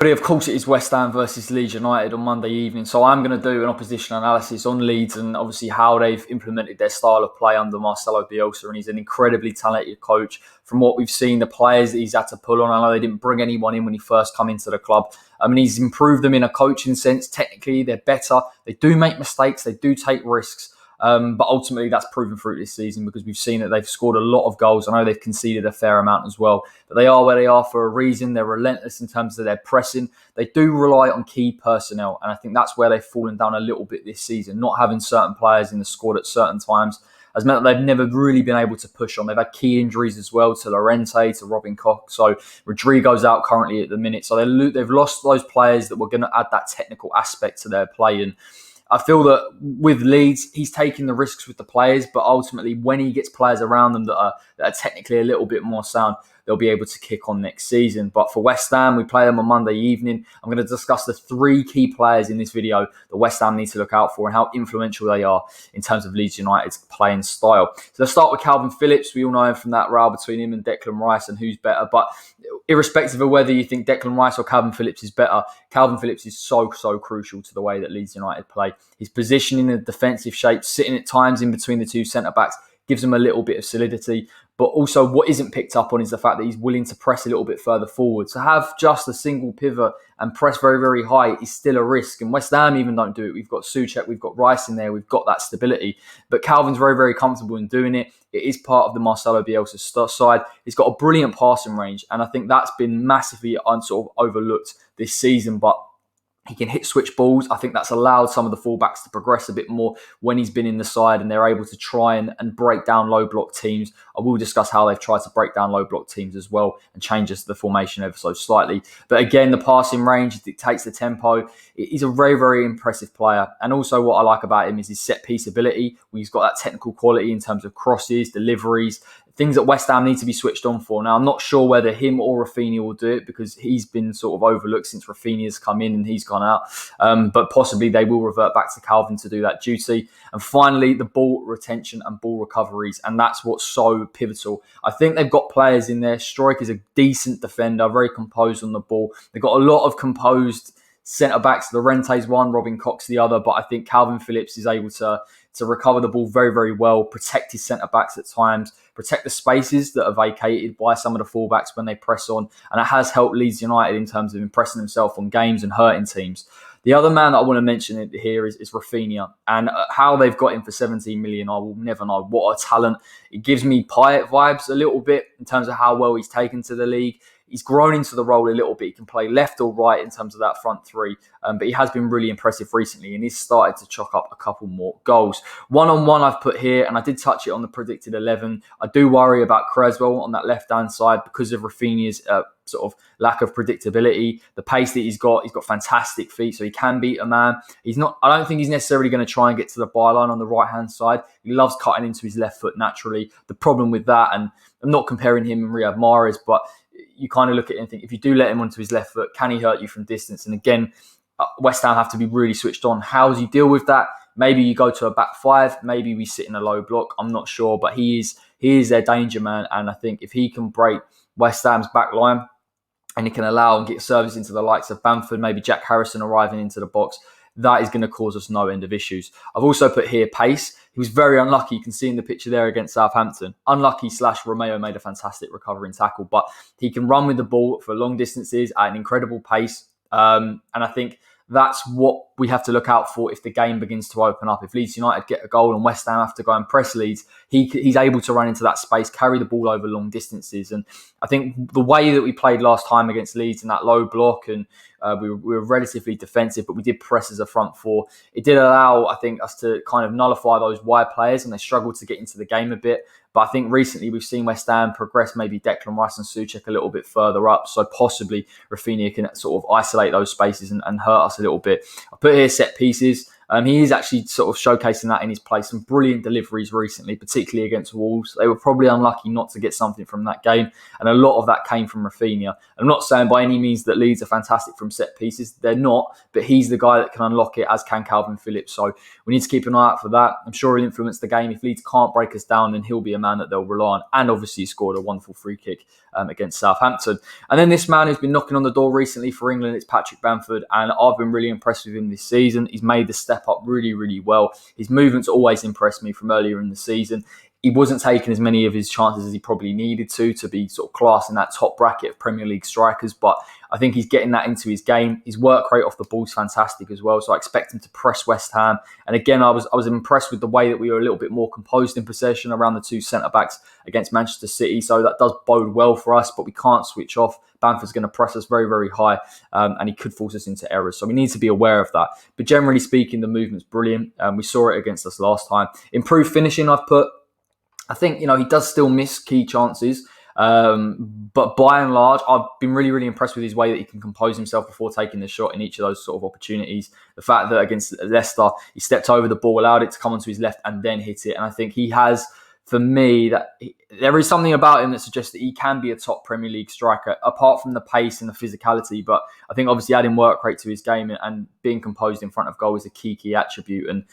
But of course, it is West Ham versus Leeds United on Monday evening. So I'm going to do an opposition analysis on Leeds and obviously how they've implemented their style of play under Marcelo Bielsa. And he's an incredibly talented coach. From what we've seen, the players that he's had to pull on, I know they didn't bring anyone in when he first come into the club. I mean, he's improved them in a coaching sense. Technically, they're better. They do make mistakes. They do take risks. But ultimately, that's proven through this season because we've seen that they've scored a lot of goals. I know they've conceded a fair amount as well. But they are where they are for a reason. They're relentless in terms of their pressing. They do rely on key personnel. And I think that's where they've fallen down a little bit this season. Not having certain players in the squad at certain times has meant that they've never really been able to push on. They've had key injuries as well to Llorente, to Robin Koch. So Rodrigo's out currently at the minute. So they've lost those players that were going to add that technical aspect to their play. And I feel that with Leeds, he's taking the risks with the players, but ultimately when he gets players around them that are technically a little bit more sound, they'll be able to kick on next season. But for West Ham, we play them on Monday evening. I'm going to discuss the 3 key players in this video that West Ham need to look out for and how influential they are in terms of Leeds United's playing style. So let's start with Calvin Phillips. We all know him from that row between him and Declan Rice and who's better. But irrespective of whether you think Declan Rice or Calvin Phillips is better, Calvin Phillips is so crucial to the way that Leeds United play. His positioning in a defensive shape, sitting at times in between the 2 centre-backs, gives him a little bit of solidity. But also what isn't picked up on is the fact that he's willing to press a little bit further forward. To have just a single pivot and press very, very high is still a risk. And West Ham even don't do it. We've got Souček, we've got Rice in there, we've got that stability. But Calvin's very, very comfortable in doing it. It is part of the Marcelo Bielsa side. He's got a brilliant passing range. And I think that's been massively overlooked this season. But he can hit switch balls. I think that's allowed some of the fullbacks to progress a bit more when he's been in the side and they're able to try and break down low block teams. I will discuss how they've tried to break down low block teams as well and changes the formation ever so slightly. But again, the passing range dictates the tempo. He's a very, very impressive player. And also what I like about him is his set piece ability. He's got that technical quality in terms of crosses, deliveries, things that West Ham need to be switched on for. Now, I'm not sure whether him or Rafinha will do it because he's been sort of overlooked since Rafinha's come in and he's gone out. But possibly they will revert back to Calvin to do that duty. And finally, the ball retention and ball recoveries. And that's what's so pivotal. I think they've got players in there. Struijk is a decent defender, very composed on the ball. They've got a lot of composed centre-backs. Llorente's one, Robin Koch's the other. But I think Calvin Phillips is able to recover the ball very, very well, protect his centre-backs at times, protect the spaces that are vacated by some of the fullbacks when they press on. And it has helped Leeds United in terms of impressing himself on games and hurting teams. The other man that I want to mention here is Rafinha. And how they've got him for 17 million, I will never know. What a talent. It gives me Payet vibes a little bit in terms of how well he's taken to the league. He's grown into the role a little bit. He can play left or right in terms of that front 3. But he has been really impressive recently and he's started to chalk up a couple more goals. One-on-one I've put here, and I did touch it on the predicted 11. I do worry about Creswell on that left-hand side because of Rafinha's sort of lack of predictability. The pace that he's got fantastic feet, so he can beat a man. I don't think he's necessarily going to try and get to the byline on the right-hand side. He loves cutting into his left foot naturally. The problem with that, and I'm not comparing him and Riyad Mahrez, but you kind of look at it and think, if you do let him onto his left foot, can he hurt you from distance? And again, West Ham have to be really switched on. How does he deal with that? Maybe you go to a back 5. Maybe we sit in a low block. I'm not sure, but he is their danger man. And I think if he can break West Ham's back line and he can allow and get service into the likes of Bamford, maybe Jack Harrison arriving into the box, that is going to cause us no end of issues. I've also put here pace. He was very unlucky. You can see in the picture there against Southampton. Unlucky / Romeo made a fantastic recovering tackle, but he can run with the ball for long distances at an incredible pace. And I think that's what we have to look out for if the game begins to open up. If Leeds United get a goal and West Ham have to go and press Leeds, he's able to run into that space, carry the ball over long distances. And I think the way that we played last time against Leeds in that low block, and we were relatively defensive, but we did press as a front 4. It did allow, I think, us to kind of nullify those wide players, and they struggled to get into the game a bit. But I think recently we've seen West Ham progress maybe Declan Rice and Souček a little bit further up. So possibly Rafinha can sort of isolate those spaces and hurt us a little bit. I put here set pieces. He is actually sort of showcasing that in his play. Some brilliant deliveries recently, particularly against Wolves. They were probably unlucky not to get something from that game, and a lot of that came from Rafinha. I'm not saying by any means that Leeds are fantastic from set pieces. They're not, but he's the guy that can unlock it, as can Calvin Phillips. So we need to keep an eye out for that. I'm sure he'll influence the game. If Leeds can't break us down, then he'll be a man that they'll rely on. And obviously he scored a wonderful free kick against Southampton. And then this man who's been knocking on the door recently for England, it's Patrick Bamford, and I've been really impressed with him this season. He's made the step up really, really well. His movements always impressed me from earlier in the season. He wasn't taking as many of his chances as he probably needed to be sort of class in that top bracket of Premier League strikers, but I think he's getting that into his game. His work rate off the ball is fantastic as well, so I expect him to press West Ham. And again, I was impressed with the way that we were a little bit more composed in possession around the two centre-backs against Manchester City, so that does bode well for us, but we can't switch off. Bamford's going to press us very, very high, and he could force us into errors, so we need to be aware of that. But generally speaking, the movement's brilliant. We saw it against us last time. Improved finishing, I've put. I think, he does still miss key chances. But by and large, I've been really, really impressed with his way that he can compose himself before taking the shot in each of those sort of opportunities. The fact that against Leicester, he stepped over the ball, allowed it to come onto his left and then hit it. And I think he has, for me, there is something about him that suggests that he can be a top Premier League striker, apart from the pace and the physicality. But I think obviously adding work rate to his game and being composed in front of goal is a key attribute. And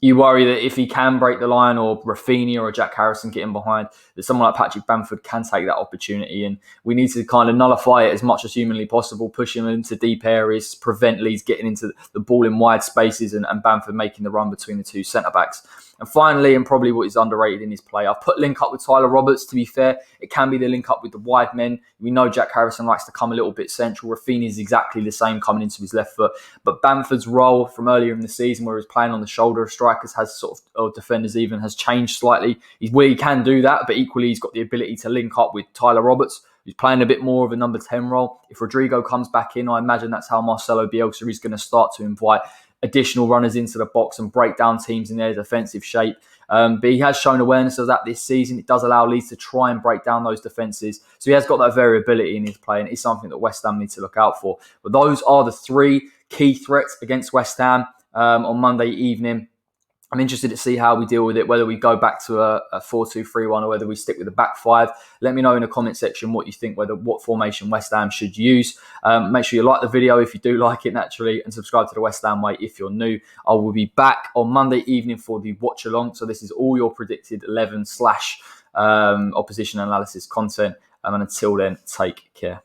you worry that if he can break the line, or Rafinha or Jack Harrison get in behind, that someone like Patrick Bamford can take that opportunity. And we need to kind of nullify it as much as humanly possible, push him into deep areas, prevent Leeds getting into the ball in wide spaces, and Bamford making the run between the two centre-backs. And finally, and probably what is underrated in his play, I've put link up with Tyler Roberts. To be fair, it can be the link up with the wide men. We know Jack Harrison likes to come a little bit central. Rafinha is exactly the same coming into his left foot. But Bamford's role from earlier in the season, where he was playing on the shoulder of strikers, has sort of, or defenders even, has changed slightly. He can do that, but equally he's got the ability to link up with Tyler Roberts, who's playing a bit more of a number 10 role. If Rodrigo comes back in, I imagine that's how Marcelo Bielsa is going to start to invite additional runners into the box and break down teams in their defensive shape. But he has shown awareness of that this season. It does allow Leeds to try and break down those defences. So he has got that variability in his play, and it's something that West Ham need to look out for. But those are the three key threats against West Ham on Monday evening. I'm interested to see how we deal with it, whether we go back to a 4-2-3-1 or whether we stick with the back five. Let me know in the comment section what you think, what formation West Ham should use. Make sure you like the video if you do like it, naturally, and subscribe to the West Ham Way if you're new. I will be back on Monday evening for the watch along. So this is all your predicted 11 / opposition analysis content. And until then, take care.